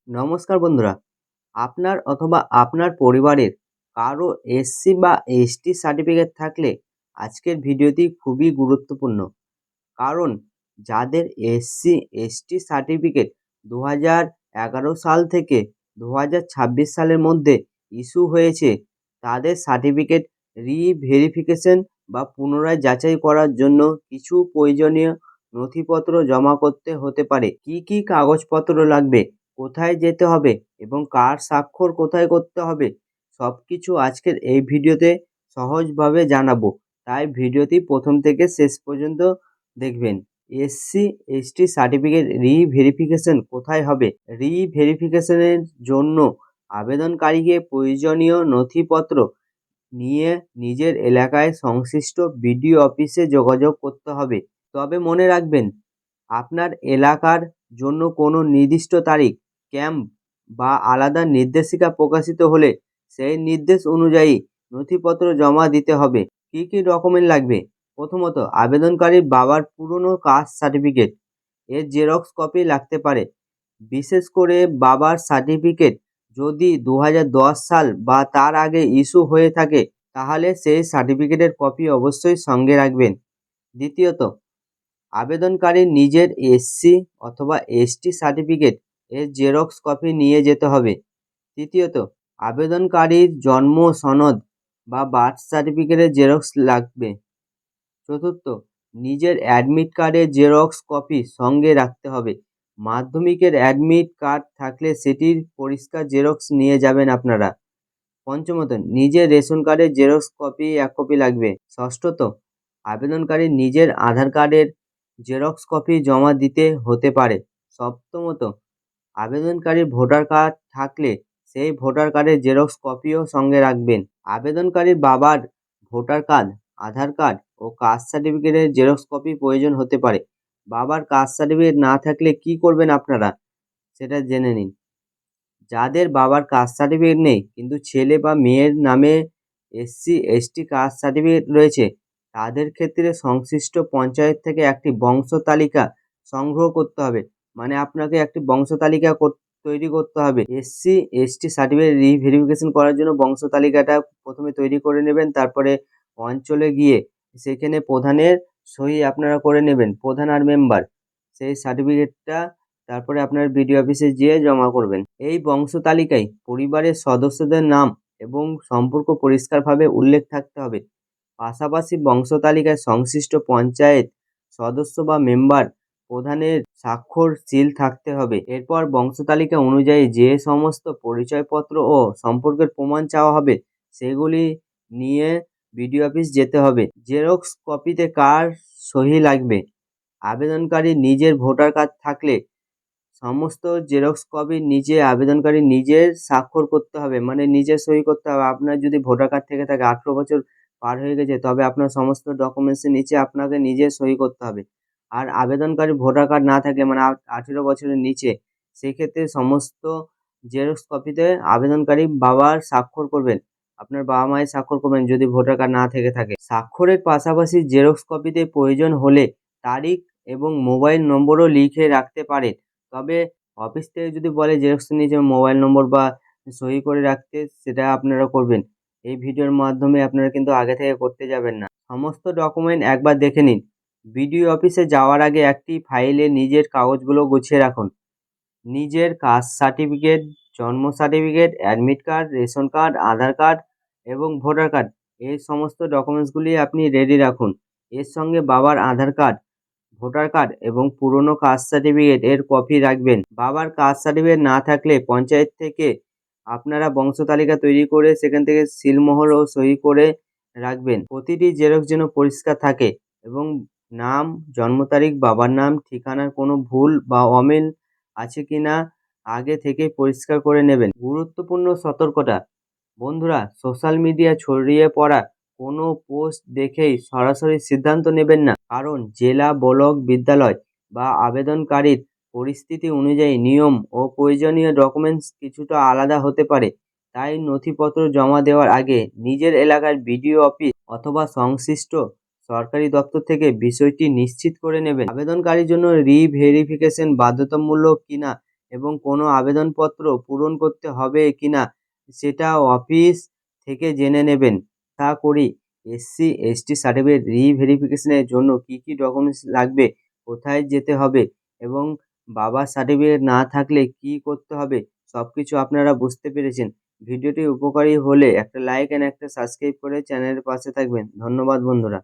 নমস্কার বন্ধুরা, আপনার অথবা আপনার পরিবারের কারো এসসি বা এসটি সার্টিফিকেট থাকলে আজকের ভিডিওটি খুবই গুরুত্বপূর্ণ। কারণ যাদের এসসি এসটি সার্টিফিকেট 2011 সাল থেকে 2026 সালের মধ্যে ইস্যু হয়েছে, তাদের সার্টিফিকেট রিভেরিফিকেশন বা পুনরায় যাচাই করার জন্য কিছু প্রয়োজনীয় নথিপত্র জমা করতে হতে পারে। কি কি কাগজপত্র লাগবে, কোথায় যেতে হবে এবং কার স্বাক্ষর কোথায় করতে হবে, সব কিছু আজকের এই ভিডিওতে সহজভাবে জানাবো। তাই ভিডিওটি প্রথম থেকে শেষ পর্যন্ত দেখবেন। এসসি এসটি সার্টিফিকেট রিভেরিফিকেশন কোথায় হবে? রিভেরিফিকেশনের জন্য আবেদনকারীকে প্রয়োজনীয় নথিপত্র নিয়ে নিজের এলাকায় সংশ্লিষ্ট বিডিও অফিসে যোগাযোগ করতে হবে। তবে মনে রাখবেন, আপনার এলাকার জন্য কোনো নির্দিষ্ট তারিখ, ক্যাম্প বা আলাদা নির্দেশিকা প্রকাশিত হলে সেই নির্দেশ অনুযায়ী নথিপত্র জমা দিতে হবে। কি কি ডকুমেন্ট লাগবে? প্রথমত, আবেদনকারীর বাবার পুরনো কাস্ট সার্টিফিকেট এর জেরক্স কপি লাগতে পারে। বিশেষ করে বাবার সার্টিফিকেট যদি 2010 সাল বা তার আগে ইস্যু হয়ে থাকে, তাহলে সেই সার্টিফিকেটের কপি অবশ্যই সঙ্গে রাখবেন। দ্বিতীয়ত, আবেদনকারীর নিজের এসসি অথবা এসটি সার্টিফিকেট এর জেরক্স কপি নিয়ে যেতে হবে। তৃতীয়ত, আবেদনকারীর জন্ম সনদ বা বার্থ সার্টিফিকেটের জেরক্স লাগবে। চতুর্থ, নিজের অ্যাডমিট কার্ডের জেরক্স কপি সঙ্গে রাখতে হবে। মাধ্যমিকের অ্যাডমিট কার্ড থাকলে সেটির পরিষ্কার জেরক্স নিয়ে যাবেন আপনারা। পঞ্চমত, নিজের রেশন কার্ডের জেরক্স কপি 1 কপি লাগবে। ষষ্ঠত, আবেদনকারীর নিজের আধার কার্ডের জেরক্স কপি জমা দিতে হতে পারে। সপ্তমত, আবেদনকারীর ভোটার কার্ড থাকলে সেই ভোটার কার্ডের জেরক্স কপিও সঙ্গে রাখবেন। আবেদনকারীর বাবার ভোটার কার্ড, আধার কার্ড ও কাস্ট সার্টিফিকেটের জেরক্স কপি প্রয়োজন হতে পারে। বাবার কাস্ট সার্টিফিকেট না থাকলে কি করবেন আপনারা, সেটা জেনে নিন। যাদের বাবার কাস্ট সার্টিফিকেট নেই কিন্তু ছেলে বা মেয়ের নামে এসসি এসটি কাস্ট সার্টিফিকেট রয়েছে, তাদের ক্ষেত্রে সংশ্লিষ্ট পঞ্চায়েত থেকে একটি বংশ তালিকা সংগ্রহ করতে হবে। মানে আপনাকে একটি বংশ তালিকা তৈরি করতে হবে। এসসি এসটি সার্টিফিকেট রিভেরিফিকেশন করার জন্য বংশ তালিকাটা প্রথমে তৈরি করে নেবেন। তারপরে অঞ্চলে গিয়ে সেখানে প্রধানের সই আপনারা করে নেবেন, প্রধান আর মেম্বার। সেই সার্টিফিকেটটা তারপরে আপনার বিডিও অফিসে যেয়ে জমা করবেন। এই বংশ তালিকায় পরিবারের সদস্যদের নাম এবং সম্পর্ক পরিষ্কারভাবে উল্লেখ থাকতে হবে। পাশাপাশি বংশ তালিকায় সংশ্লিষ্ট পঞ্চায়েত সদস্য বা মেম্বার প্রধানের স্বাক্ষর সিল থাকতে হবে। এরপর বংশ তালিকা অনুযায়ী যে সমস্ত পরিচয়পত্র ও সম্পর্কের প্রমাণ চাওয়া হবে, সেগুলি নিয়ে বিডিও অফিস যেতে হবে। জেরক্স কপিতে কার সহি লাগবে? আবেদনকারী নিজের ভোটার কার্ড থাকলে সমস্ত জেরক্স কপির নিচে আবেদনকারী নিজের স্বাক্ষর করতে হবে, মানে নিজের সই করতে হবে। আপনার যদি ভোটার কার্ড থেকে থাকে, 18 বছর পার হয়ে গেছে, তবে আপনার সমস্ত ডকুমেন্টসের নিচে আপনাকে নিজে সই করতে হবে। আর আবেদনকারী ভোটার কার্ড না থাকে, মানে 18 বছরের নিচে, সেক্ষেত্রে সমস্ত জেরক্স কপিতে আবেদনকারী বাবার স্বাক্ষর করবেন, আপনার বাবা মায়ের স্বাক্ষর করবেন যদি ভোটার কার্ড না থেকে থাকে। স্বাক্ষরের পাশাপাশি জেরক্স কপিতে প্রয়োজন হলে তারিখ এবং মোবাইল নম্বরও লিখে রাখতে পারে। তবে অফিস থেকে যদি বলে জেরক্সের নিচে মোবাইল নম্বর বা সই করে রাখতে, সেটা আপনারা করবেন। এই ভিডিওর মাধ্যমে আপনারা কিন্তু আগে থেকে করতে যাবেন না। সমস্ত ডকুমেন্ট একবার দেখে নিন। বিডিও অফিসে যাওয়ার আগে একটি ফাইলে নিজের কাগজগুলো গুছিয়ে রাখুন। নিজের কাস্ট সার্টিফিকেট, জন্ম certificate, admit card, ration card, Aadhaar card এবং ভোটার কার্ড, এই সমস্ত ডকুমেন্টসগুলি আপনি রেডি রাখুন। এর সঙ্গে বাবার আধার কার্ড, ভোটার কার্ড এবং পুরনো কাস্ট সার্টিফিকেট এর কপি রাখবেন। বাবার কাস্ট সার্টিফিকেট না থাকলে পঞ্চায়েত থেকে আপনারা বংশ তালিকা তৈরি করে সেখান থেকে সিলমোহর ও সই করে রাখবেন। প্রতিটি জেরক্স যেন পরিষ্কার থাকে এবং নাম, জন্ম তারিখ, বাবার নাম, ঠিকানার কোনো ভুল বা অমিল আছে কিনা আগে থেকে পরিষ্কার করে নেবেন। গুরুত্বপূর্ণ সতর্কতা, বন্ধুরা, সোশ্যাল মিডিয়া ছড়িয়ে পড়া কোনো পোস্ট দেখেই সরাসরি সিদ্ধান্ত নেবেন না। কারণ জেলা, ব্লক, বিদ্যালয় বা আবেদনকারীর পরিস্থিতি অনুযায়ী নিয়ম ও প্রয়োজনীয় ডকুমেন্টস কিছুটা আলাদা হতে পারে। তাই নথিপত্র জমা দেওয়ার আগে নিজের এলাকার বিডিও অফিস অথবা সংশ্লিষ্ট সরকারি দপ্তর থেকে বিষয়টি নিশ্চিত করে নেবেন। আবেদনকারীর জন্য রিভেরিফিকেশন বাধ্যতামূলক কিনা এবং কোনো আবেদনপত্র পূরণ করতে হবে কিনা সেটা অফিস থেকে জেনে নেবেন। তা করি এসসি এসটি সার্টিফিকেট রিভেরিফিকেশনের জন্য কী কী ডকুমেন্টস লাগবে, কোথায় যেতে হবে এবং বাবার সার্টিফিকেট না থাকলে কি করতে হবে সব কিছু আপনারা বুঝতে পেরেছেন। ভিডিওটি উপকারী হলে একটা লাইক অ্যান্ড একটা সাবস্ক্রাইব করে চ্যানেলের পাশে থাকবেন। ধন্যবাদ বন্ধুরা।